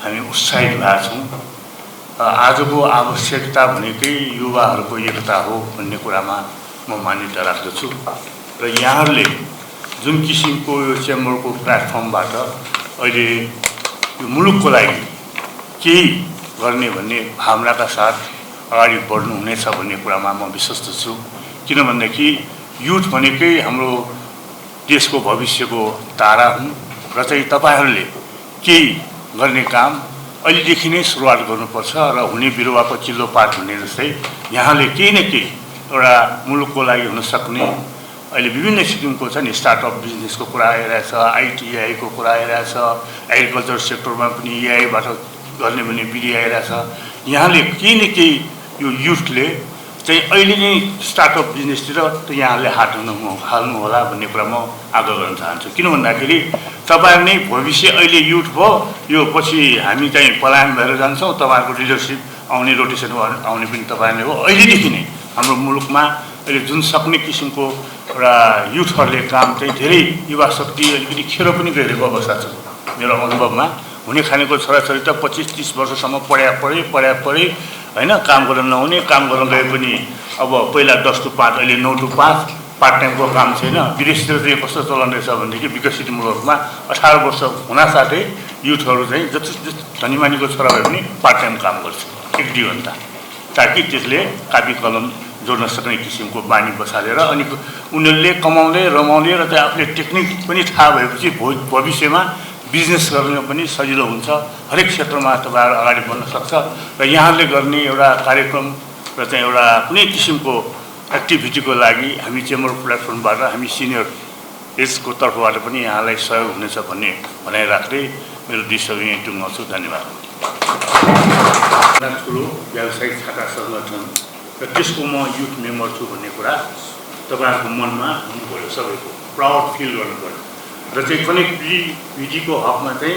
हामी उत्साहित भएका छौँ। आजको आवश्यकता भनेकै युवाहरूको एकता हो भन्ने कुरामा म मान्यता राख्दछु र यहाँहरूले जुन किसिमको यो चेम्बरको प्लेटफर्मबाट अहिले यो मुलुकको लागि केही गर्ने भन्ने भावनाका साथ अगाडि बढ्नुहुनेछ भन्ने कुरामा म विश्वस्त छु। किनभनेदेखि युथ भनेकै हाम्रो देशको भविष्यको तारा हुन् र चाहिँ तपाईहरूले केही गर्ने काम अहिलेदेखि नै सुरुवात गर्नुपर्छ र हुने बिरुवाको चिल्लो पात हुने जस्तै यहाँले केही न केही एउटा मुलुकको लागि हुन सक्ने अहिले विभिन्न किसिमको छ नि स्टार्टअप बिजनेसको कुरा आइरहेछ, आइटिआईको कुरा आइरहेछ, एग्रिकल्चर सेक्टरमा पनि एआईबाट गर्ने भन्ने विधि आइरहेछ। यहाँले केही न केही यो युथले चाहिँ अहिले नै स्टार्टअप बिजनेसतिर त यहाँले हाल्नु होला भन्ने कुरा म आग्रह गर्न चाहन्छु। किन भन्दाखेरि तपाईहरु नै भविष्य अहिले युथ भयो, यो पछि हामी चाहिँ पलायन भएर जान्छौँ, तपाईहरुको लिडरशिप आउने रोटेसन आउने पनि तपाईहरुले हो। अहिलेदेखि नै हाम्रो मुलुकमा अहिले जुन सक्ने किसिमको एउटा युथहरूले काम चाहिँ धेरै युवा शक्ति अलिकति खेर पनि गइरहेको अवस्था छ। मेरो अनुभवमा हुने खानेको छोराछोरी त 25-30 वर्षसम्म पढे हैन, काम गर्न नहुने, काम गर्न गए पनि अब पहिला 10 to 5 अहिले 9 to 5 पार्ट टाइमको काम छैन। विदेशतिर चाहिँ कस्तो चलन रहेछ भनेदेखि विकसित मुलुकमा 18 वर्ष हुनासाथै युथहरू चाहिँ जति धनीमानीको छोरा भए पनि पार्ट टाइम काम गर्छ 1-2 घण्टा, ताकि त्यसले कापी कलम जोड्न सक्ने किसिमको बानी बसालेर अनि उनीहरूले कमाउने रमाउने र चाहिँ आफूले टेक्निक पनि थाहा भएपछि भविष्यमा बिजनेस गर्न पनि सजिलो हुन्छ। हरेक क्षेत्रमा तपाईहरु अगाडि बढ्न सक्छ र यहाँले गर्ने एउटा कार्यक्रम र चाहिँ एउटा कुनै किसिमको एक्टिभिटीको लागि हामी चेम्बर प्लेटफर्मबाट हामी सिनियर एजको तर्फबाट पनि यहाँलाई सहयोग हुनेछ भन्ने भनाइ राख्दै मेरो दृश्यहरू यहीँ टुङ्गाउँछु। धन्यवाद। ठुलो व्यावसायिक शाखा सङ्गठन र त्यसको म युथ मेम्बर छु भन्ने कुरा तपाईहरुको मनमा हुनु पर्यो, सबैको प्राउड फिल गर्नु पर्यो र चाहिँ कनेक्टिभिटीको हकमा चाहिँ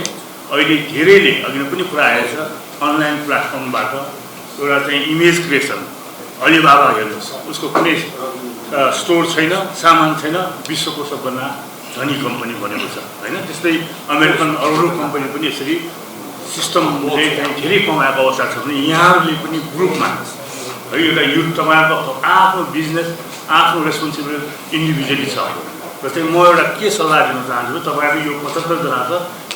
अहिले धेरैले अघि पनि कुरा आएछ अनलाइन प्लेटफर्मबाट एउटा चाहिँ इमेज क्रिएसन। अलिबाबा हेर्नुहोस्, उसको कुनै स्टोर छैन, सामान छैन, विश्वको सबभन्दा धनी कम्पनी बनेको छ हैन। त्यस्तै अमेरिकन अरू कम्पनी पनि यसरी सिस्टमले चाहिँ धेरै कमाएको अवस्था छ भने यहाँहरूले पनि ग्रुपमा है एउटा युथ तपाईहरुको आफ्नो बिजनेस आफ्नो रेस्पोन्सिबिलिटी इन्डिभिजुअली छ र चाहिँ म एउटा के सल्लाह दिन चाहन्छु, तपाईहरु यो 75 जना छ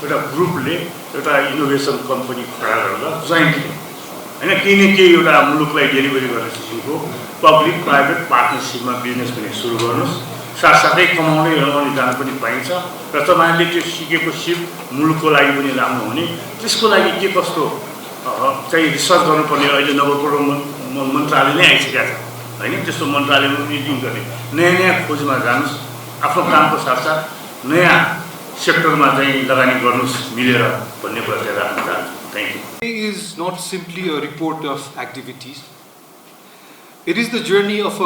एउटा ग्रुपले एउटा इनोभेसन कम्पनी खडा गरेर जोइन्टली हैन केही न केही एउटा मुलुकलाई डेलिभरी गर्ने किसिमको पब्लिक प्राइभेट पार्टनरशिपमा बिजनेस पनि सुरु गर्नुहोस्। साथसाथै कमाउने रमाउने जान पनि पाइन्छ र तपाईहरुले त्यो सिकेको सिप मुलुकको लागि पनि राम्रो हुने, त्यसको लागि के कस्तो चाहिँ रिसर्च गर्नुपर्ने अहिले नवप्रवर्तन मन्त्रालय नै आइसकेको छ हैन। त्यस्तो मन्त्रालयमा मिटिङ गर्ने, नयाँ खोजमा जानुहोस्, आफ्नो कामको साथसाथ नयाँ सेक्टरमा चाहिँ लगानी गर्नुहोस् मिलेर भन्ने कुरा चाहिँ राख्न चाहन्छु। Thank you. It is not simply a report of activities. It is the journey of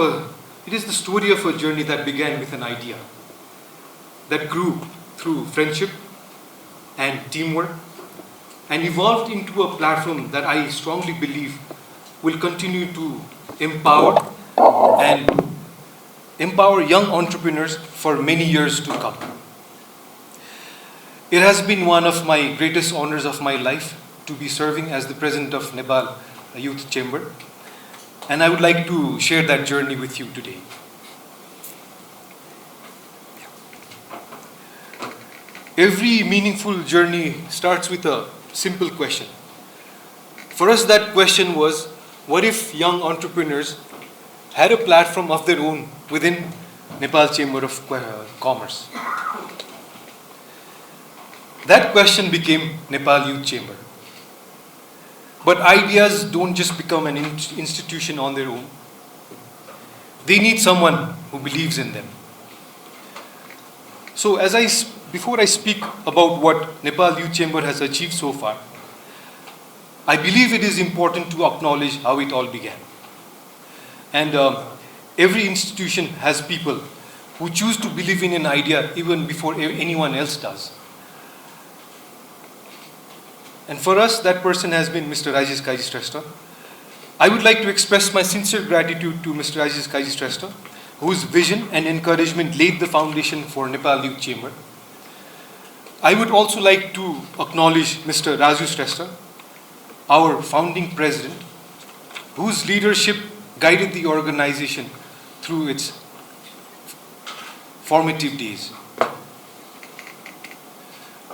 it is the story of a journey that began with an idea that grew through friendship and teamwork and evolved into a platform that I strongly believe will continue to empower young entrepreneurs for many years to come. It has been one of my greatest honors of my life to be serving as the president of Nepal Youth Chamber, and I would like to share that journey with you today. Every meaningful journey starts with a simple question. For us, that question was, what if young entrepreneurs had a platform of their own within Nepal Chamber of Commerce? That question became Nepal Youth Chamber. But ideas don't just become an institution on their own. They need someone who believes in them. So before I speak about what Nepal Youth Chamber has achieved so far, I believe it is important to acknowledge how it all began. And every institution has people who choose to believe in an idea even before anyone else does. And for us, that person has been Mr. Rajesh Kaji Shrestha. I would like to express my sincere gratitude to Mr. Rajesh Kaji I would also like to acknowledge Mr. Raju Shrestha, our founding president, whose leadership guided the organization through its formative days.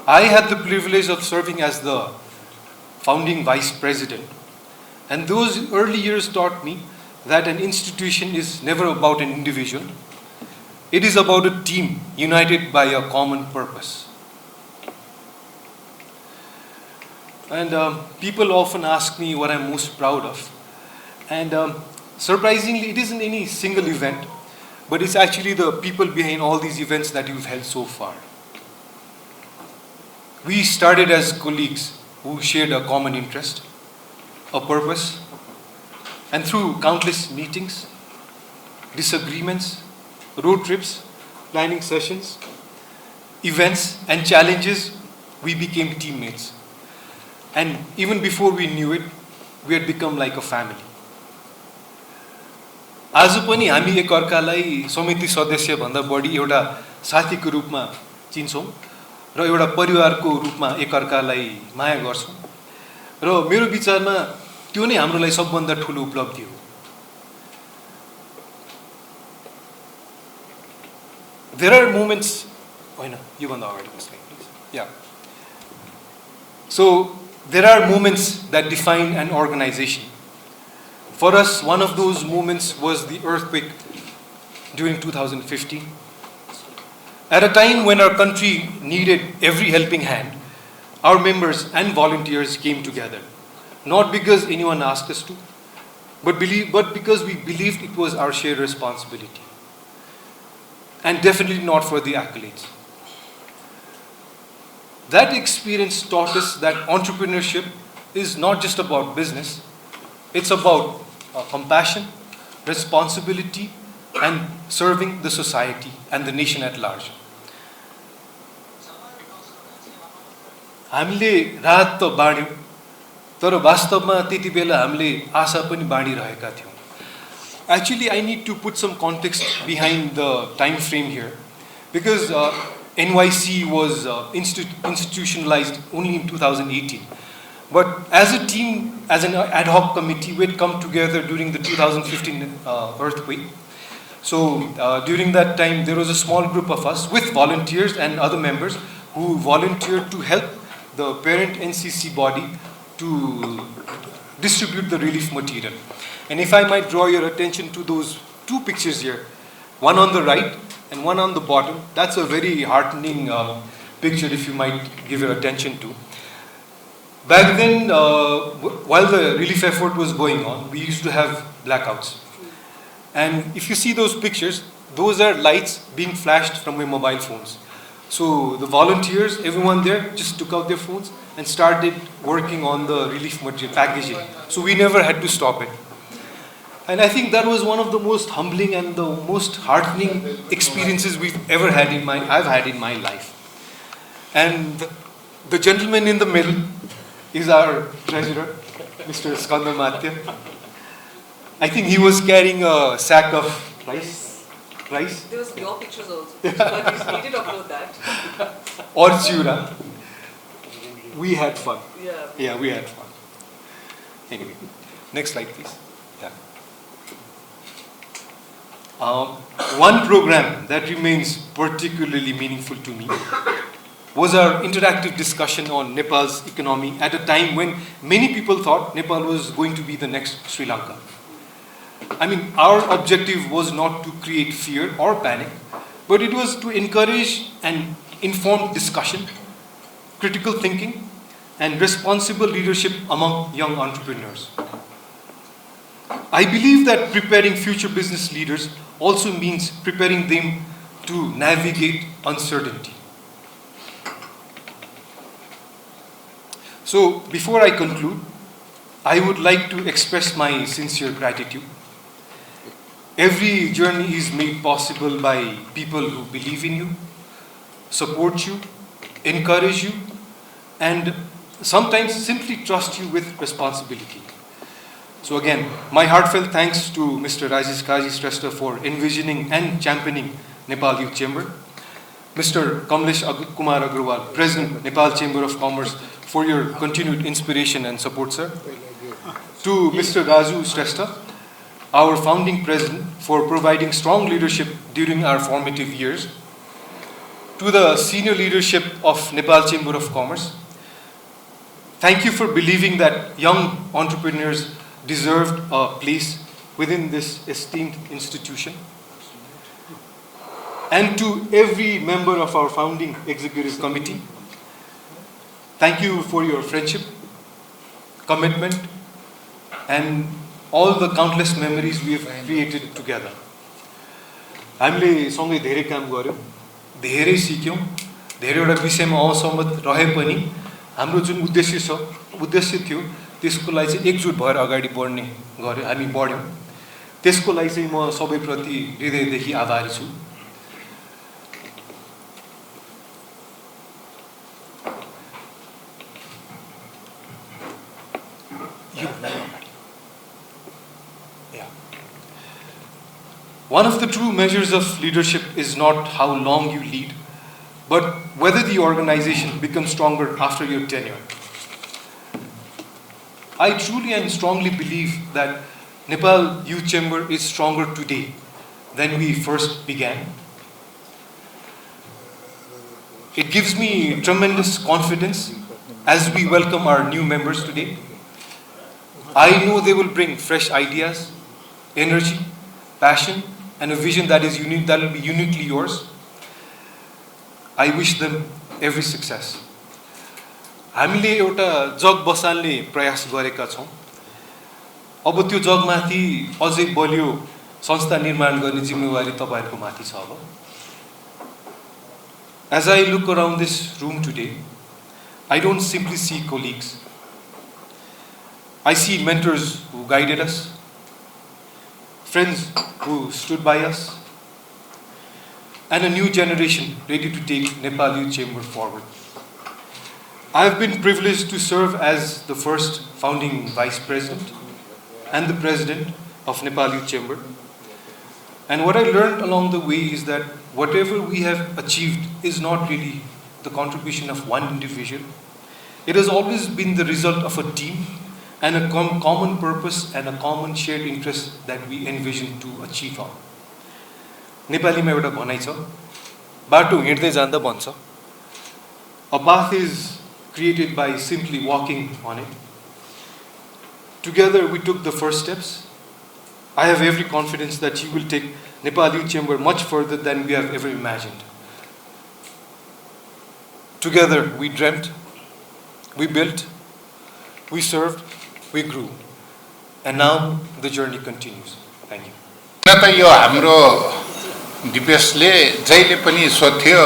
I had the privilege of serving as the founding vice president, and those early years taught me that an institution is never about an individual. It is about a team united by a common purpose. And people often ask me what I'm most proud of. And surprisingly, it isn't any single event, but it's actually the people behind all these events that you've held so far. We started as colleagues who shared a common interest, a purpose, and through countless meetings, disagreements, road trips, planning sessions, events, and challenges, we became teammates. And even before we knew it, we had become like a family. आज पनि हामी एकअर्कालाई समिति सदस्य भन्दा बढी एउटा साथीको रूपमा चिन्छौँ र एउटा परिवारको रूपमा एकअर्कालाई माया गर्छौँ र मेरो विचारमा त्यो नै हाम्रो लागि सबभन्दा ठुलो उपलब्धि हो. There are moments, होइन यो भन्दा अगाडि बस्नु please. Yeah. So there are moments that define an organization. For us, one of those moments was the earthquake during 2015. At a time when our country needed every helping hand, our members and volunteers came together. Not because anyone asked us to, but because we believed it was our shared responsibility. And definitely not for the accolades. That experience taught us that entrepreneurship is not just about business, it's about compassion, responsibility, and serving the society and the nation at large. हामीले राहत त बाँड्यौँ, तर वास्तवमा त्यति बेला हामीले आशा पनि बाँडिरहेका थियौँ. Actually, I need to put some context behind the time frame here, because NYC was institutionalized only in 2018. But as a team, as an ad hoc committee, we had come together during the 2015 earthquake. So during that time, there was a small group of us with volunteers and other members who volunteered to help the parent NCC body to distribute the relief material. And if I might draw your attention to those two pictures here, one on the right and one on the bottom, that's a very heartening picture if you might give your attention to. Back then, while the relief effort was going on, we used to have blackouts. And if you see those pictures, those are lights being flashed from your mobile phones. So the volunteers, everyone there, just took out their phones and started working on the relief material packaging. So we never had to stop it. And I think that was one of the most humbling and the most heartening experiences I've had in my life. And the gentleman in the middle is our treasurer, Mr. Skanda Matya. I think he was carrying a sack of rice. There was your pictures also, but you needed to upload that. Or chura. We had fun. Yeah, we had fun. Anyway, next slide, please. Yeah. One program that remains particularly meaningful to me was our interactive discussion on Nepal's economy at a time when many people thought Nepal was going to be the next Sri Lanka. I mean, our objective was not to create fear or panic, but it was to encourage an informed discussion, critical thinking, and responsible leadership among young entrepreneurs. I believe that preparing future business leaders also means preparing them to navigate uncertainty. So, before I conclude, I would like to express my sincere gratitude. Every journey is made possible by people who believe in you, support you, encourage you, and sometimes simply trust you with responsibility. So again, my heartfelt thanks to Mr. Rajesh Kaji Shrestha for envisioning and championing Nepal Youth Chamber. Mr. Kamlesh Kumar Agarwal, President, Nepal Chamber of Commerce, for your continued inspiration and support, sir. To Mr. Raju Shrestha, our founding president, for providing strong leadership during our formative years. To the senior leadership of Nepal Chamber of Commerce, thank you for believing that young entrepreneurs deserved a place within this esteemed institution. And to every member of our founding executive committee, thank you for your friendship, commitment, and all the countless memories we have created together. हामीले सँगै धेरै काम गर्यौं, धेरै सिक्यौं, धेरैवटा विषयमा असहमत रहे पनि हाम्रो जुन उद्देश्य थियो त्यसको लागि चाहिँ एकजुट भएर अगाडि बढ्ने गर्यो, हामी बढ्यौं। त्यसको लागि चाहिँ म सबैप्रति हृदयदेखि आभारी छु। One of the true measures of leadership is not how long you lead, but whether the organization becomes stronger after your tenure. I truly and strongly believe that Nepal Youth Chamber is stronger today than we first began. It gives me tremendous confidence as we welcome our new members today. I know they will bring fresh ideas, energy, passion, and a vision that will be uniquely yours. I wish them every success. हामीले एउटा जग बसाल्ने प्रयास गरेका छौं। अब त्यो जगमाथि अझै बलियो संस्था निर्माण गर्ने जिम्मेवारी तपाईहरुको माथि छ अब। As I look around this room today, I don't simply see colleagues. I see mentors who guided us, friends who stood by us, and a new generation ready to take Nepal Youth Chamber forward. I have been privileged to serve as the first founding vice president and the president of Nepal Youth Chamber. And what I learned along the way is that whatever we have achieved is not really the contribution of one individual. It has always been the result of a team and a common purpose and a common shared interest that we envision to achieve on. नेपालीमा एउटा भनाइ छ, बाटो हिँड्दै जाँदा भन्छ. A path is created by simply walking on it. Together we took the first steps. I have every confidence that you will take Nepal Youth Chamber much further than we have ever imagined. Together we dreamt, we built, we served, we grew. And now the journey continues. Thank you. त यो हाम्रो दिपेशले जहिले पनि सोध्थ्यो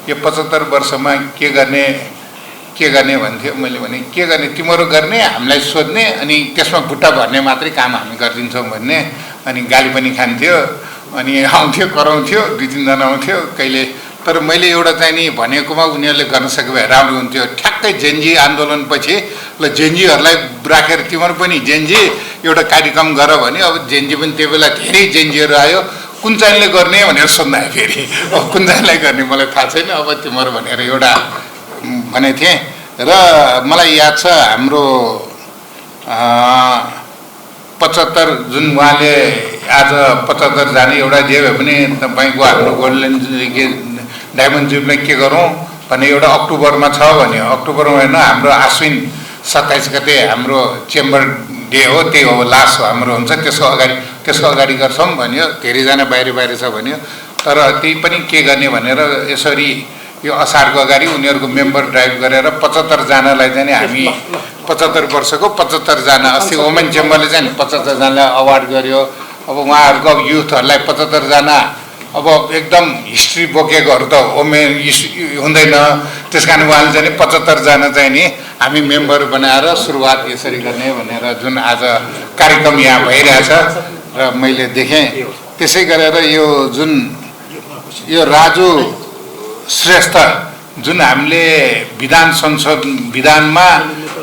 यो 75 वर्षमा के गर्ने भन्थ्यो। मैले भने के गर्ने, तिम्रो गर्ने, हामीलाई सोध्ने अनि त्यसमा खुट्टा भर्ने मात्रै काम हामी गर्दिन्छौं भन्ने। अनि गाली पनि खान्थ्यो, अनि आउँथ्यो कराउँथ्यो, दुई तीन जना आउँथ्यो कहिले। तर मैले एउटा चाहिँ नि भनेकोमा उनीहरुले गर्न सके भए राम्रो हुन्थ्यो। ठ्याक्कै जेनजी आन्दोलन पछि ल जेनजीहरुलाई राखेर तिम्रो पनि जेनजी एउटा कार्यक्रम गर भन्यो। अब जेनजी पनि त्यो बेला धेरै जेनजीहरु आयो। कुन चाहिँले गर्ने भनेर सोध्दा फेरि अब कुन चाहिँलाई गर्ने मलाई थाहा छैन, अब तिम्रो भनेर एउटा भने थिए। र मलाई याद छ हाम्रो 75 जुन उहाँले आज 75 जाने एउटा जे भए पनि तपाईको हाम्रो गोल्डन डायमन्ड जुबली के गरौँ भन्ने एउटा अक्टोबरमा छ भन्यो। अक्टोबरमा हैन, हाम्रो आश्विन 27 गते हाम्रो चेम्बर डे हो, त्यही हो लास्ट हाम्रो हुन्छ। त्यसको अगाडि गर्छौं भन्यो। धेरै जना बाहिर छ भन्यो। तर त्यही पनि के गर्ने भनेर यसरी यो असारको अगाडि उनीहरुको मेम्बर ड्राइभ गरेर 75 जनालाई चाहिँ हामी 75 वर्षको 75 जना अस्ति वुमेन चेम्बरले चाहिँ 75 जनालाई अवार्ड गर्यो। अब उहाँहरुको युथहरुलाई 75 जना अब एकदम हिस्ट्री बोकेकोहरु त हुँदैन। त्यसकारण उहाँले चाहिँ 75 जना चाहिँ नि हामी मेम्बर बनाएर सुरुवात यसरी गर्ने भनेर जुन आज कार्यक्रम यहाँ भइरहेछ र मैले देखेँ। त्यसै गरेर यो जुन यो राजु श्रेष्ठ जुन हामीले विधानमा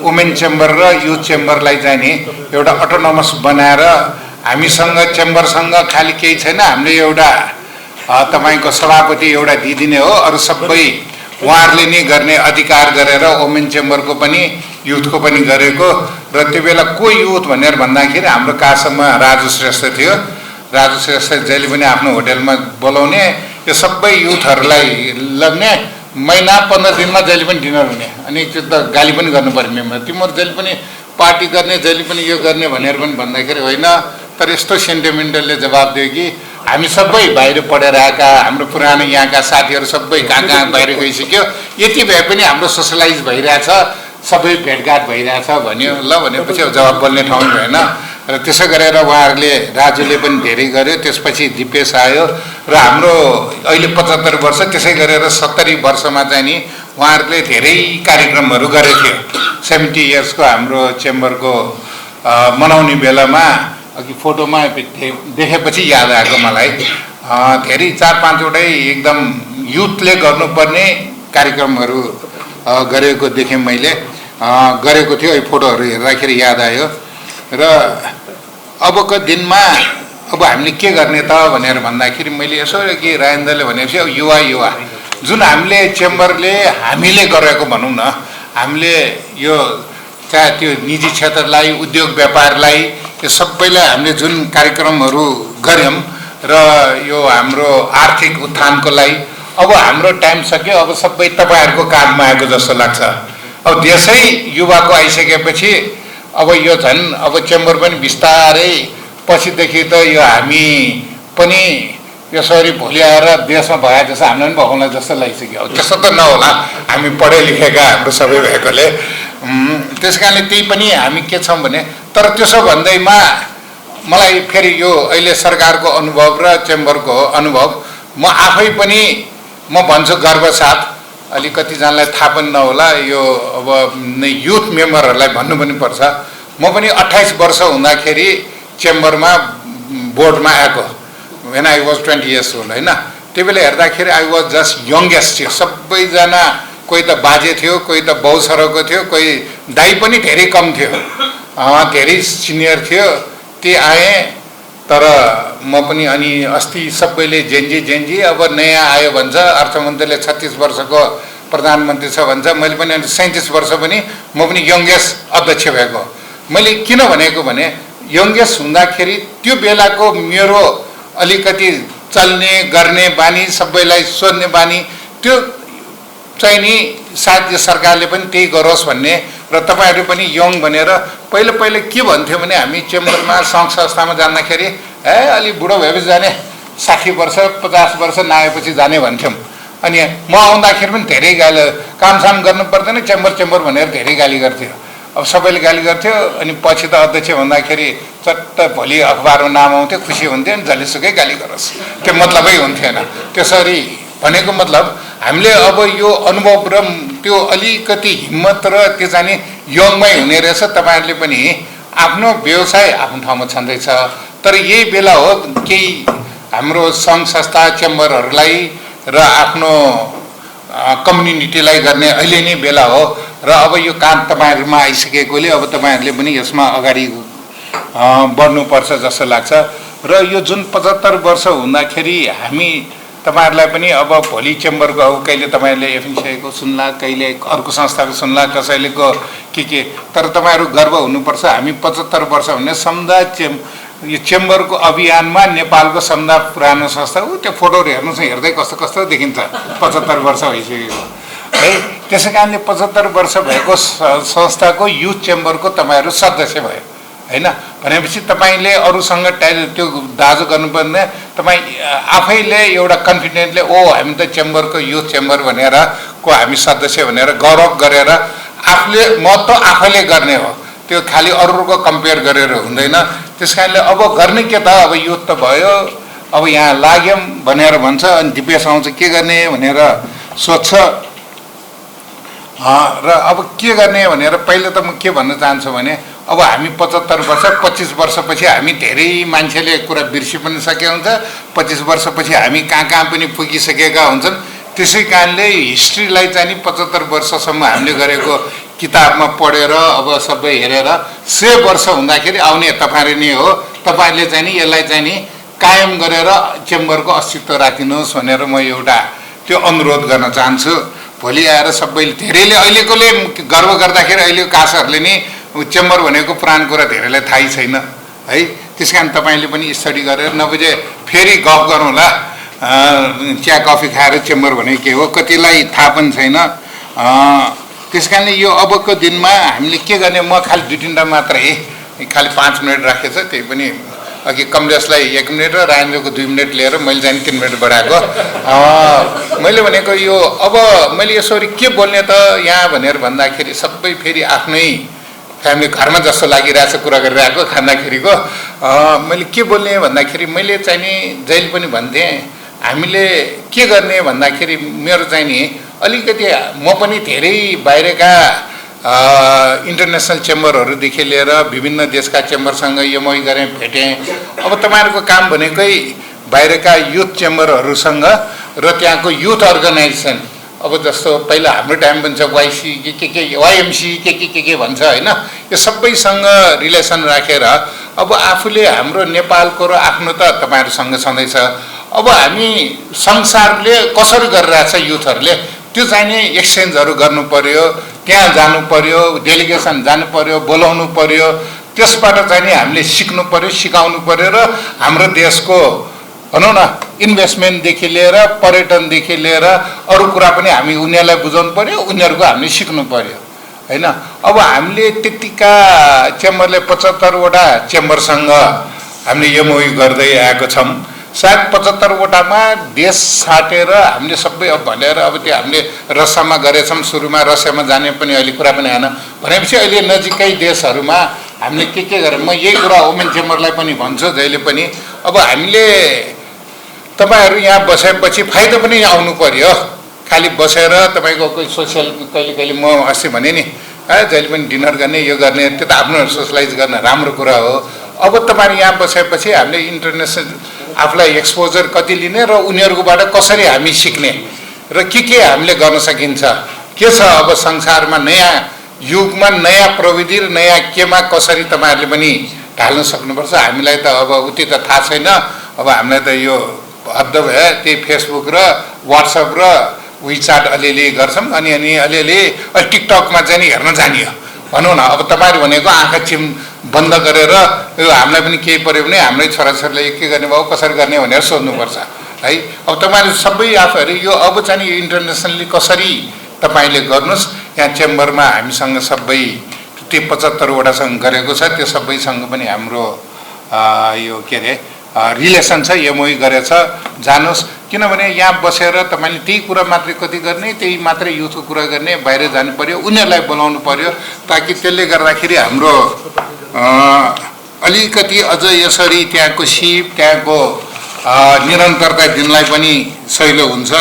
वुमेन चेम्बर र युथ चेम्बरलाई चाहिँ नि एउटा अटोनोमस बनाएर हामीसँग चेम्बरसँग खाली केही छैन, हामीले एउटा तपाईँको सभापति एउटा दिइदिने हो, अरू सबै उहाँहरूले नै गर्ने अधिकार गरेर वुमेन चेम्बरको पनि युथको पनि गरेको। र त्यो बेला को युथ भनेर भन्दाखेरि हाम्रो कासममा राजु श्रेष्ठ थियो। राजु श्रेष्ठ जहिले पनि आफ्नो होटेलमा बोलाउने, यो सबै युथहरूलाई लग्ने, महिना 15 दिनमा जहिले पनि डिनर हुने। अनि त्यो त गाली पनि गर्नु पर्ने मेम्बर, तिमीहरू जहिले पनि पार्टी गर्ने, जहिले पनि यो गर्ने भनेर पनि भन्दाखेरि होइन। तर यस्तो सेन्टिमेन्टलले जवाब दियो कि हामी सबै बाहिर पढेर आएका, हाम्रो पुरानो यहाँका साथीहरू सबै कहाँ कहाँ बाहिर गइसक्यो, यति भए पनि हाम्रो सोसलाइज भइरहेछ, सबै भेटघाट भइरहेछ भन्यो। ल भनेपछि अब जवाब बोल्ने ठाउँ भएन। र त्यसो गरेर उहाँहरूले, राजुले पनि धेरै गर्यो, त्यसपछि दिपेश आयो र हाम्रो अहिले 75 वर्ष, त्यसै गरेर 70 वर्षमा चाहिँ नि उहाँहरूले धेरै कार्यक्रमहरू गरेको थियो। 70 इयर्सको हाम्रो चेम्बरको मनाउने बेलामा अघि फोटोमा देखेपछि याद आएको मलाई, धेरै 4-5वटै एकदम युथले गर्नुपर्ने कार्यक्रमहरू गरेको देखेँ मैले, गरेको थियो। यो फोटोहरू हेर्दाखेरि याद आयो। र अबको दिनमा अब हामीले के गर्ने त भनेर भन्दाखेरि मैले यसो कि राजेन्द्रले भनेपछि अब युवा जुन हामीले चेम्बरले हामीले गरेको भनौँ न, हामीले यो चाहे त्यो निजी क्षेत्रलाई, उद्योग व्यापारलाई, यो सबैलाई हामीले जुन कार्यक्रमहरू गऱ्यौँ र यो हाम्रो आर्थिक उत्थानको लागि अब हाम्रो टाइम सक्यो। अब सबै तपाईँहरूको काँधमा आएको जस्तो लाग्छ। अब देशै युवाको आइसकेपछि अब यो झन् अब चेम्बर पनि बिस्तारै पछिदेखि त यो हामी पनि यसरी भोलि आएर देशमा भए जस्तो हामीलाई पनि भगाउला जस्तो लागिसक्यो। अब त्यस्तो त नहोला, हामी पढे लेखेका हाम्रो सबै भएकोले। त्यस कारणले त्यही पनि हामी के छौँ भने, तर त्यसो भन्दैमा मलाई फेरि यो अहिले सरकारको अनुभव र चेम्बरको अनुभव, म आफै पनि म भन्छु गर्व साथ, अलिकतिजनालाई थाहा पनि नहोला, यो अब युथ मेम्बरहरूलाई भन्नु पनि पर्छ। म पनि 28 वर्ष हुँदाखेरि चेम्बरमा बोर्डमा आएको, when I was 20 years old, होइन। त्यो बेला हेर्दाखेरि I was just youngest थियो। सबैजना कोही त बाजे थियो, कोही त बाउसरको थियो, कोही दाइ पनि धेरै कम थियो, धेरै सिनियर थियो। त्यो आएँ, तर म पनि अनि अस्ति सबैले जेन्जी अब नयाँ आयो भन्छ, अर्थमन्त्रीले 36 वर्षको प्रधानमन्त्री छ भन्छ, मैले पनि अनि 37 वर्ष पनि म पनि यङ्गेस्ट अध्यक्ष भएको। मैले किन भनेको भने यङ्गेस्ट हुँदाखेरि त्यो बेलाको मेरो अलिकति चल्ने गर्ने बानी, सबैलाई सोध्ने बानी, त्यो चाहिँ नि सायद यो सरकारले पनि त्यही गरोस् भन्ने। र तपाईँहरू पनि यङ भनेर पहिले के भन्थ्यो भने हामी चेम्बरमा सङ्घ संस्थामा जाँदाखेरि अलि बुढो भएपछि जाने, 60 वर्ष 50 वर्ष नआएपछि जाने भन्थ्यौँ। अनि म आउँदाखेरि पनि धेरै गाली, कामसाम गर्नु पर्दैन चेम्बर भनेर धेरै गाली गर्थ्यो। अब सबैले गाली गर्थ्यो। अनि पछि त अध्यक्ष भन्दाखेरि चट्ट भोलि अखबारमा नाम आउँथ्यो, खुसी हुन्थ्यो, अनि जसलेसुकै गाली गरोस्, त्यो मतलबै हुन्थेन। त्यसरी भनेको मतलब हामीले अब यो अनुभव र त्यो अलिकति हिम्मत र त्यो चाहिँ यङमै हुने रहेछ। तपाईँहरूले पनि आफ्नो व्यवसाय आफ्नो ठाउँमा छँदैछ, तर यही बेला हो केही हाम्रो सङ्घ संस्था चेम्बरहरूलाई र आफ्नो कम्युनिटीलाई गर्ने अहिले नै बेला हो। र अब यो काम तपाईँहरूमा आइसकेकोले अब तपाईँहरूले पनि यसमा अगाडि बढ्नुपर्छ जस्तो लाग्छ। र यो जुन 75 वर्ष हुँदाखेरि हामी तपाईँहरूलाई पनि अब भोलि चेम्बरको अब कहिले तपाईँहरूले एफएनसिआईको सुन्ला, कहिले अर्को संस्थाको सुन्ला, कसैलेको के, तर तपाईँहरू गर्व हुनुपर्छ। हामी 75 वर्ष भने समुदाय यो चेम्बरको अभियानमा नेपालको सबभन्दा पुरानो संस्था हो। त्यो फोटोहरू हेर्नुहोस्, हेर्दै कस्तो देखिन्छ, 75 वर्ष भइसकेको है। त्यसै कारणले 75 वर्ष भएको संस्थाको युथ चेम्बरको तपाईँहरू सदस्य भयो होइन। भनेपछि तपाईँले अरूसँग त्यो दाजु गर्नुपर्ने, तपाईँ आफैले एउटा कन्फिडेन्टले हामी त चेम्बरको युथ चेम्बर भनेर को हामी सदस्य भनेर गौरव गरेर आफूले महत्त्व आफैले गर्ने हो, त्यो खालि अरूको कम्पेयर गरेर हुँदैन। त्यस कारणले अब गर्ने के त, अब युथ त भयो, अब यहाँ लाग्यौँ भनेर भन्छ। अनि दिपेश आउँछ के गर्ने भनेर सोध्छ। र अब के गर्ने भनेर पहिला त म के भन्न चाहन्छु भने, अब हामी 75 वर्ष 25 वर्षपछि हामी धेरै मान्छेले कुरा बिर्सि पनि सकेका हुन्छ। 25 वर्षपछि हामी कहाँ पनि पुगिसकेका हुन्छन्। त्यसै कारणले हिस्ट्रीलाई चाहिँ नि 75 वर्षसम्म हामीले गरेको किताबमा पढेर अब सबै हेरेर 100 वर्ष हुँदाखेरि आउने तपाईँहरू नै हो। तपाईँहरूले चाहिँ नि यसलाई चाहिँ नि कायम गरेर चेम्बरको अस्तित्व राखिनुहोस् भनेर म एउटा त्यो अनुरोध गर्न चाहन्छु। भोलि आएर सबैले धेरैले अहिलेकोले गर्व गर्दाखेरि अहिलेको कासहरूले नि चेम्बर भनेको पुरानो कुरा धेरैलाई थाहै छैन है। त्यस कारण तपाईँले पनि स्टडी गरेर नबुझे फेरि गफ गरौँला। चिया कफी खाएर चेम्बर भनेको के हो कतिलाई थाहा पनि छैन। त्यस कारणले यो अबको दिनमा हामीले के गर्ने, म खालि 2-3 मात्रै खालि 5 मिनट राखेको छ, त्यही पनि अघि कमलेशलाई 1 मिनट र राजेन्द्रको 2 मिनट लिएर मैले चाहिँ 3 मिनट बढाएको। मैले भनेको यो अब मैले यसरी के बोल्ने त यहाँ भनेर भन्दाखेरि सबै फेरि आफ्नै फ्यामिली घरमा जस्तो लागिरहेछ कुरा गरिरहेको खाँदाखेरिको। मैले के बोल्ने भन्दाखेरि मैले चाहिँ नि जहिले पनि भन्थेँ हामीले के गर्ने भन्दाखेरि मेरो चाहिँ नि अलिकति म पनि धेरै बाहिरका इन्टरनेसनल चेम्बरहरूदेखि लिएर विभिन्न देशका चेम्बरसँग एमओयू गरेँ, भेटेँ। अब तपाईँहरूको काम भनेकै बाहिरका युथ चेम्बरहरूसँग र त्यहाँको युथ अर्गनाइजेसन, अब जस्तो पहिला हाम्रो टाइम पनि छ वाइसी के वाइएमसी के भन्छ होइन, यो सबैसँग रिलेसन राखेर अब आफूले हाम्रो नेपालको र आफ्नो त तपाईँहरूसँग छँदैछ। अब हामी संसारले कसरी गरिरहेछ युथहरूले त्यो चाहिँ नि एक्सचेन्जहरू गर्नु पर्यो, त्यहाँ जानु पर्यो, डेलिगेसन जानु पर्यो, बोलाउनु पर्यो, त्यसबाट चाहिँ नि हामीले सिक्नु पर्यो, सिकाउनु पर्यो र हाम्रो देशको भनौँ न इन्भेस्टमेन्टदेखि लिएर पर्यटनदेखि लिएर अरू कुरा पनि हामी उनीहरूलाई बुझाउनु पर्यो, उनीहरूको हामीले सिक्नु पर्यो होइन। अब हामीले त्यतिका चेम्बरले 75वटा चेम्बरसँग हामीले एमओयू गर्दै आएको छौँ। सायद 75वटामा देश छाटेर हामीले सबै अब भनेर अब त्यो हामीले रसियामा गरेछौँ, सुरुमा रसियामा जाने पनि अहिले कुरा पनि आएन भनेपछि अहिले नजिकै देशहरूमा हामीले के गरेर म यही कुरा वुमेन चेम्बरलाई पनि भन्छु जहिले पनि अब हामीले तपाईहरु यहाँ बसेपछि फाइदा पनि आउनु पर्यो। खाली बसेर तपाईको कोही सोशल कहिले म अस्ति भने नि जहिले पनि डिनर गर्ने यो गर्ने त्यो त आफ्नो सोशलाइज गर्न राम्रो कुरा हो। अब तपाईहरु यहाँ बसेपछि हामीले इन्टरनेसनल आफुलाई एक्सपोजर कति लिने र उनीहरुकोबाट कसरी हामी सिक्ने र के हामीले गर्न सकिन्छ, के छ अब संसारमा नयाँ युगमा नयाँ प्रविधि र नयाँ केमा कसरी तपाईहरुले पनि ढाल्न सक्नुपर्छ। हामीलाई त अब उति त थाहा छैन। अब हामीलाई त यो हद्द भयो त्यही फेसबुक र व्हाट्सएप र विचाट अलिअलि गर्छौं अनि अलिअलि टिकटकमा चाहिँ नि हेर्न जानियो भनौँ न। अब तपाईहरु भनेको आँखा चिम बन्द गरेर यो हामीलाई पनि केही पर्यो भने हाम्रै छोराछोरीले के गर्ने भयो कसरी गर्ने भनेर सोध्नुपर्छ है। अब तपाईहरु सबै आफूहरु यो अब चाहिँ यो इन्टरनेसनली कसरी तपाईले गर्नुस्। यहाँ चेम्बरमा हामीसँग सबै त्यो 75 वटासँग गरेको छ, त्यो सबैसँग पनि हाम्रो यो के रे रिलेसन छ, एमओयू गरेछ जानुस्। किनभने यहाँ बसेर तपाईले त्यही कुरा मात्रै कति गर्ने, त्यही मात्रै युथको कुरा गर्ने, बाहिर जानु पर्यो, उनीहरुलाई बोलाउनु पर्यो ताकि त्यसले गर्दाखेरि हाम्रो अलिकति अझ यसरी त्यहाँको सिप त्यहाँको निरन्तरता दिनलाई पनि सजिलो हुन्छ।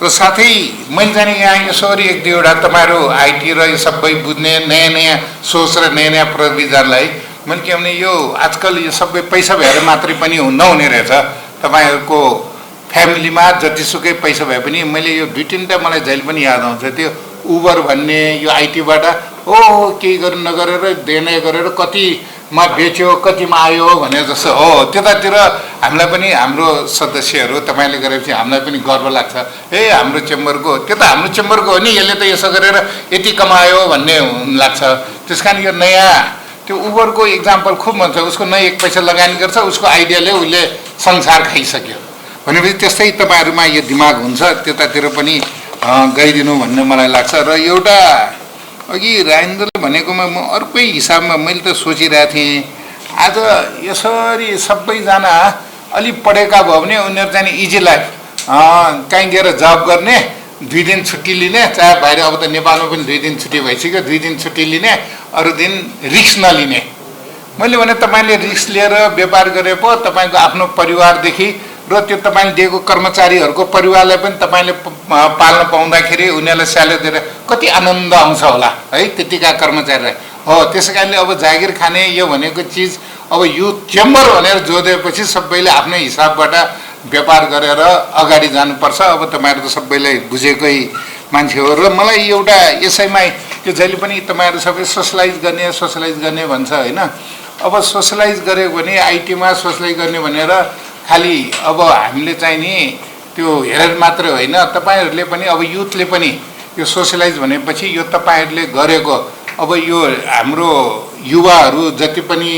र साथै मैले जाने यहाँ यसरी एक दुईवटा तपाईहरु आईटी र यो सबै बुझ्ने नयाँ सोच र नयाँ प्रविधिलाई मैले के भने यो आजकल यो सबै पैसा भएर मात्रै पनि नहुने रहेछ। तपाईहरुको फ्यामिलीमा जतिसुकै पैसा भए पनि मैले यो दुई तीनटा मलाई जहिले पनि याद आउँछ त्यो उबर भन्ने यो आईटीबाट केही गर्नु नगरेर देने गरेर कतिमा बेच्यो कतिमा आयो भने जस्तो हो। त्यतातिर हामीलाई पनि हाम्रो सदस्यहरू तपाईले गरेपछि हामीलाई पनि गर्व लाग्छ। हाम्रो चेम्बरको त्यो त हाम्रो चेम्बरको हो नि, यसले त यसो गरेर यति कमायो भन्ने लाग्छ। त्यसकारण यो नयाँ त्यो उबरको एक्जाम्पल खुब मन छ। उसको न एक पैसा लगानी गर्छ, उसको आइडियाले उसले संसार खाइसक्यो भनेपछि त्यस्तै तपाईहरुमा यो दिमाग हुन्छ, त्यतातिर पनि गइदिनु भन्ने मलाई लाग्छ। र एउटा अघि राजेन्द्रले भनेकोमा म अर्कै हिसाबमा मैले त सोचिरहेको थिएँ आज यसरी सबैजना अलि पढेका भयो भने उनीहरु चाहिँ इजी लाइफ कहीँ गएर जब गर्ने, 2 दिन छुट्टी लिने, चाहे बाहिर अब त नेपालमा पनि 2 दिन छुट्टी भइसक्यो, 2 दिन छुट्टी लिने, अरू दिन रिस्क नलिने। मैले भने तपाईले रिस्क लिएर व्यापार गरे पो तपाईको आफ्नो परिवारदेखि र त्यो तपाईले दिएको कर्मचारीहरुको परिवारलाई पनि तपाईले पाल्न पाउँदाखेरि उनीहरुलाई स्यालेरी दिएर कति आनन्द आउँछ होला है त्यतिका कर्मचारीलाई हो। त्यसैकारणले अब जागिर खाने यो भनेको चीज अब युथ चेम्बर भनेर जोडेपछि सबैले आफ्नै हिसाबबाट व्यापार गरेर अगाडि जानुपर्छ। अब तपाईहरु त सबैलाई बुझेकै मान्छे हो र मलाई एउटा यसैमा त्यो जहिले पनि तपाईहरु सबै सोशलाइज गर्ने भन्छ हैन। अब सोशलाइज गर्यो भने आईटीमा सोशलाइज गर्ने भनेर खालि अब हामीले चाहिँ नि त्यो हेरेर मात्रै होइन, तपाईँहरूले पनि अब युथले पनि यो सोसियलाइज भनेपछि यो तपाईँहरूले गरेको अब यो हाम्रो युवाहरू जति पनि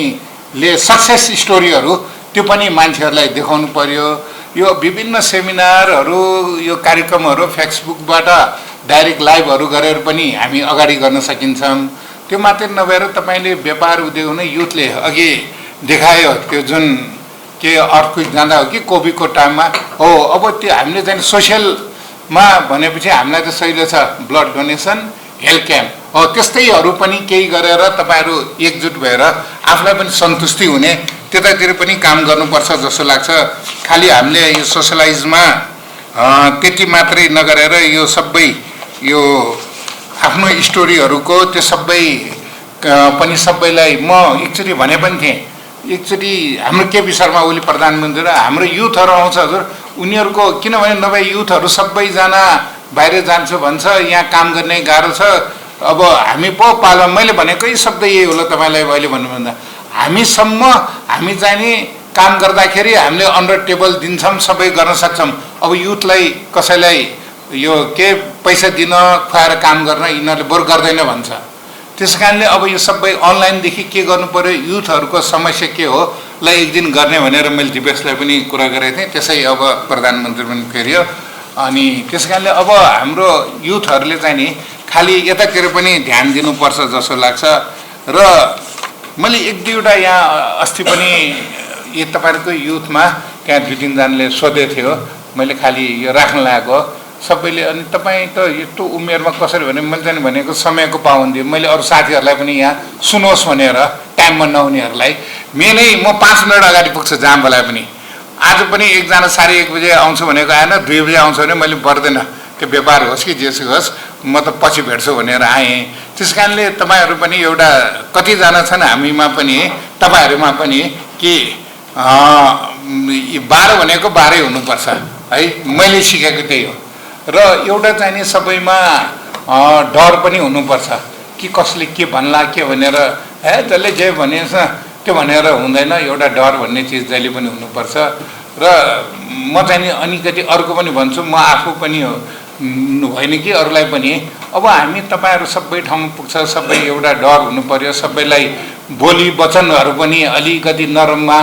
ले सक्सेस स्टोरीहरू त्यो पनि मान्छेहरूलाई देखाउनु पर्यो। यो विभिन्न सेमिनारहरू यो कार्यक्रमहरू फेसबुकबाट डाइरेक्ट लाइभहरू गरेर पनि हामी अगाडि गर्न सकिन्छौँ। त्यो मात्रै नभएर तपाईँले व्यापार उद्योग हुने युथले अघि देखायो त्यो जुन के अर्थक्वेक जाँदा हो कि कोभिडको टाइममा हो, अब त्यो हामीले चाहिँ सोसियलमा भनेपछि हामीलाई त सहिलो छ ब्लड डोनेसन हेल्थ क्याम्प हो, त्यस्तैहरू पनि केही गरेर तपाईँहरू एकजुट भएर आफूलाई पनि सन्तुष्टि हुने त्यतातिर पनि काम गर्नुपर्छ जस्तो लाग्छ। खालि हामीले यो सोसलाइजमा त्यति मात्रै नगरेर यो सबै यो आफ्नो स्टोरीहरूको त्यो सबै पनि सबैलाई म एकचोटि भने पनि थिएँ, एकचोटि हाम्रो केपी शर्मा ओली प्रधानमन्त्री र हाम्रो युथहरू आउँछ हजुर, उनीहरूको किनभने नभए युथहरू सबैजना बाहिर जान्छ भन्छ, यहाँ काम गर्ने गाह्रो छ, अब हामी पो पालौँ। मैले भनेकै शब्द यही होला तपाईँलाई अहिले भन्नुभन्दा, हामीसम्म हामी चाहिँ नि काम गर्दाखेरि हामीले अन्डर टेबल दिन्छौँ, सबै गर्न सक्छौँ। अब युथलाई कसैलाई यो के पैसा दिन खुवाएर काम गर्न यिनीहरूले बरु गर्दैन भन्छ। त्यस कारणले अब यो सबै अनलाइनदेखि के गर्नु पर्यो, युथहरूको समस्या के हो ल एक दिन गर्ने भनेर मैले दिपेशलाई पनि कुरा गरेको थिएँ, त्यसै अब प्रधानमन्त्री पनि फेरियो। अनि त्यस कारणले अब हाम्रो युथहरूले चाहिँ नि खालि यतातिर पनि ध्यान दिनुपर्छ जस्तो लाग्छ। र मैले एक दुईवटा यहाँ अस्ति पनि यो तपाईँहरूको युथमा त्यहाँ 2-3जनाले सोधेको थियो, मैले खालि यो राख्न लागेको सबैले। अनि तपाईँ त यस्तो उमेरमा कसरी भने मैले चाहिँ भनेको समयको पाबन्दी, मैले अरू साथीहरूलाई पनि यहाँ सुनोस् भनेर टाइममा नहुनेहरूलाई मेनै म 5 मिनट अगाडि पुग्छु जहाँ बोलाए पनि। आज पनि एकजना 1:30 बजे आउँछु भनेको आएन, 2 बजे आउँछु भने मैले पर्दैन, त्यो व्यापार होस् कि जेसुकै होस् म त पछि भेट्छु भनेर आएँ। त्यस कारणले तपाईँहरू पनि एउटा कतिजना छन् हामीमा पनि तपाईँहरूमा पनि कि 12 भनेको 12 हुनुपर्छ है, मैले सिकेको त्यही हो। र एउटा चाहिँ नि सबैमा डर पनि हुनुपर्छ कि कसले के भन्ला के भनेर, जसले जे भनेछ त्यो भनेर हुँदैन, एउटा डर भन्ने चिज जहिले पनि हुनुपर्छ। र म चाहिँ नि अलिकति अर्को पनि भन्छु, म आफू पनि होइन कि अरूलाई पनि, अब हामी तपाईँहरू सबै ठाउँमा पुग्छ, सबै एउटा डर हुनु पर्यो, सबैलाई बोली वचनहरू पनि अलिकति नरममा,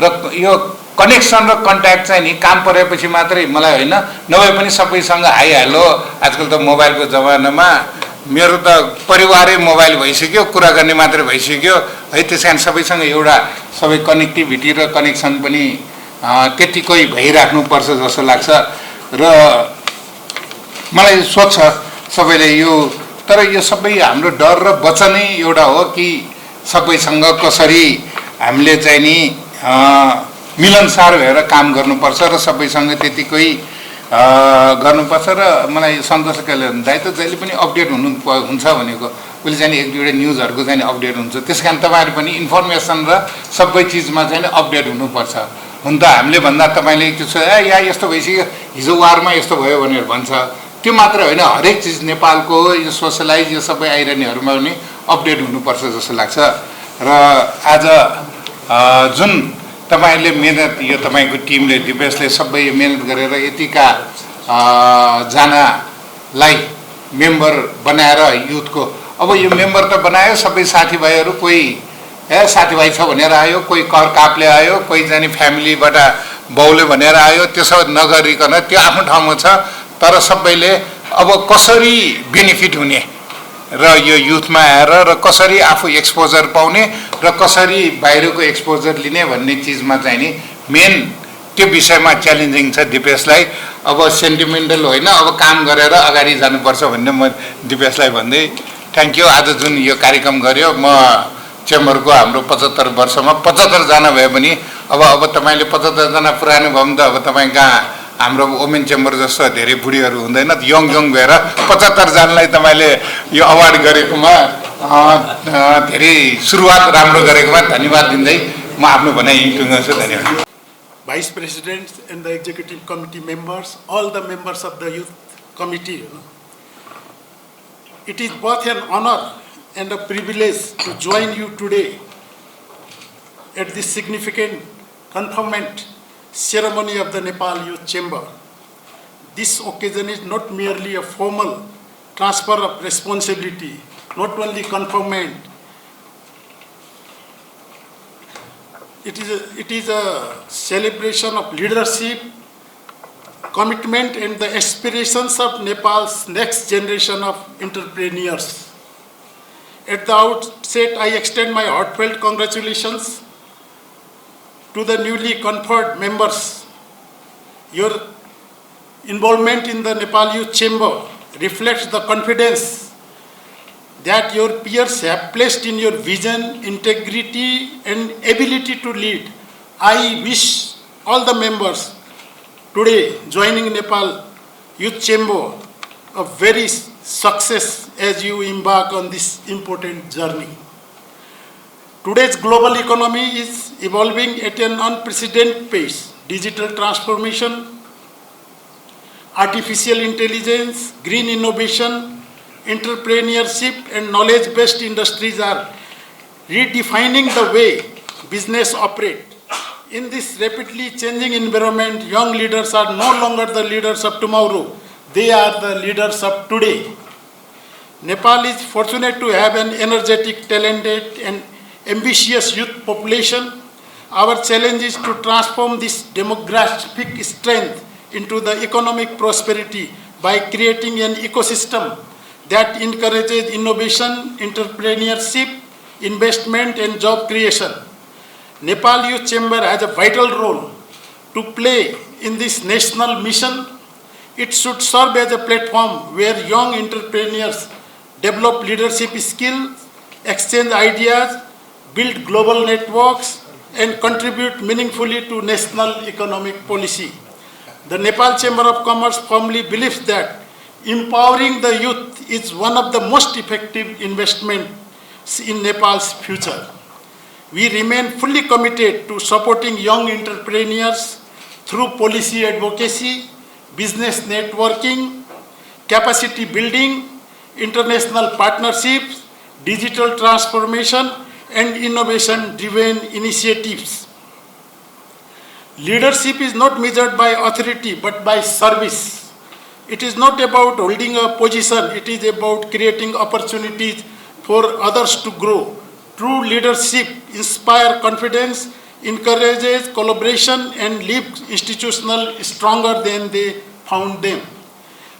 र यो कनेक्सन र कन्ट्याक्ट चाहिँ नि काम परेपछि मात्रै, मलाई होइन नभए पनि सबैसँग हाई हेलो, आजकल त मोबाइलको जमानामा मेरो त परिवारै मोबाइल भइसक्यो, कुरा गर्ने मात्रै भइसक्यो है। त्यस कारण सबैसँग एउटा सबै कनेक्टिभिटी र कनेक्सन पनि त्यतिकै भइराख्नुपर्छ जस्तो लाग्छ। र मलाई सोध्छ सबैले यो, तर यो सबै हाम्रो डर र वचनै एउटा हो कि सबैसँग कसरी हामीले चाहिँ नि मिलनसार भएर काम गर्नुपर्छ र सबैसँग त्यतिकै गर्नुपर्छ। र मलाई सन्तोष कहिले दाइ त जहिले पनि अपडेट हुन्छ भनेको, उसले चाहिँ एक दुईवटा न्युजहरूको चाहिँ अपडेट हुन्छ, त्यस कारण तपाईँहरू पनि इन्फर्मेसन र सबै चिजमा चाहिँ अपडेट हुनुपर्छ। हुन त हामीले भन्दा तपाईँले त्यो या यस्तो भइसक्यो, हिजो वारमा यस्तो भयो भनेर भन्छ, त्यो मात्र होइन, हरेक चिज नेपालको यो सोसलाइज यो सबै आइरहनेहरूमा पनि अपडेट हुनुपर्छ जस्तो लाग्छ। र आज जुन तपाईँहरूले मेहनत, यो तपाईँको टिमले दिपेशले सबै मेहनत गरेर यतिका जनालाई मेम्बर बनाएर युथको, अब यो मेम्बर त बनायो सबै साथीभाइहरू, कोही साथीभाइ छ भनेर आयो, कोही कर कापले आयो, कोही जाने फ्यामिलीबाट बाउले भनेर आयो, त्यसो नगरिकन त्यो आफ्नो ठाउँमा छ। तर सबैले अब कसरी बेनिफिट हुने र यो युथमा आएर र कसरी आफू एक्सपोजर पाउने र कसरी बाहिरको एक्सपोजर लिने भन्ने चिजमा चाहिँ नि मेन त्यो विषयमा च्यालेन्जिङ छ दिपेशलाई। अब सेन्टिमेन्टल होइन, अब काम गरेर अगाडि जानुपर्छ भन्ने म दिपेशलाई भन्दै थ्याङ्क यू। आज जुन यो कार्यक्रम गर्यो, म चेम्बरको हाम्रो 75 वर्षमा 75 जना भए पनि अब तपाईँले 75 जना पुरानो भयो भने त अब तपाईँ कहाँ हाम्रो वुमेन चेम्बर जस्तो धेरै बुढीहरू हुँदैन, यङ भएर 75 जनालाई तपाईँले यो अवार्ड गरेकोमा धेरै सुरुवात राम्रो गरेकोमा धन्यवाद दिँदै म आफ्नो भनाइ टुङ्गाउँछु। धन्यवाद। Vice President and the Executive Committee members, all the members of the Youth Committee, it is both an honor and a privilege to join you today at this significant conferment ceremony of the Nepal Youth Chamber. This occasion is not merely a formal transfer of responsibility, not only conferment. It is a celebration of leadership, commitment, and the aspirations of Nepal's next generation of entrepreneurs. At the outset, I extend my heartfelt congratulations to the newly conferred members. Your involvement in the Nepal Youth Chamber reflects the confidence that your peers have placed in your vision, integrity, and ability to lead. I wish all the members today joining Nepal Youth Chamber a very success as you embark on this important journey. Today's global economy is evolving at an unprecedented pace. Digital transformation, artificial intelligence, green innovation, entrepreneurship, and knowledge-based industries are redefining the way business operates. In this rapidly changing environment, young leaders are no longer the leaders of tomorrow. They are the leaders of today. Nepal is fortunate to have an energetic, talented, and ambitious youth population. Our challenge is to transform this demographic strength into the economic prosperity by creating an ecosystem that encourages innovation, entrepreneurship, investment, and job creation. Nepal Youth Chamber has a vital role to play in this national mission. It should serve as a platform where young entrepreneurs develop leadership skills, exchange ideas, build global networks, and contribute meaningfully to national economic policy. The Nepal Chamber of Commerce firmly believes that empowering the youth is one of the most effective investments in Nepal's future. We remain fully committed to supporting young entrepreneurs through policy advocacy, business networking, capacity building, international partnerships, digital transformation, and innovation-driven initiatives. Leadership is not measured by authority but by service. It is not about holding a position, it is about creating opportunities for others to grow. True leadership inspires confidence, encourages collaboration, and leaves institutions stronger than they found them.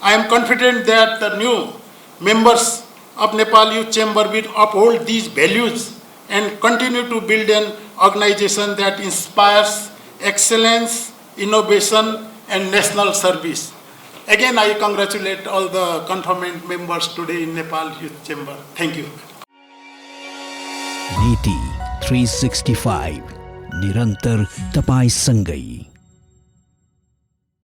I am confident that the new members of Nepal Youth Chamber will uphold these values and continue to build an organization that inspires excellence, innovation, and national service. Again, I congratulate all the conferment members today in Nepal Youth Chamber. Thank you. नीति 365 निरन्तर तपाईसँगै।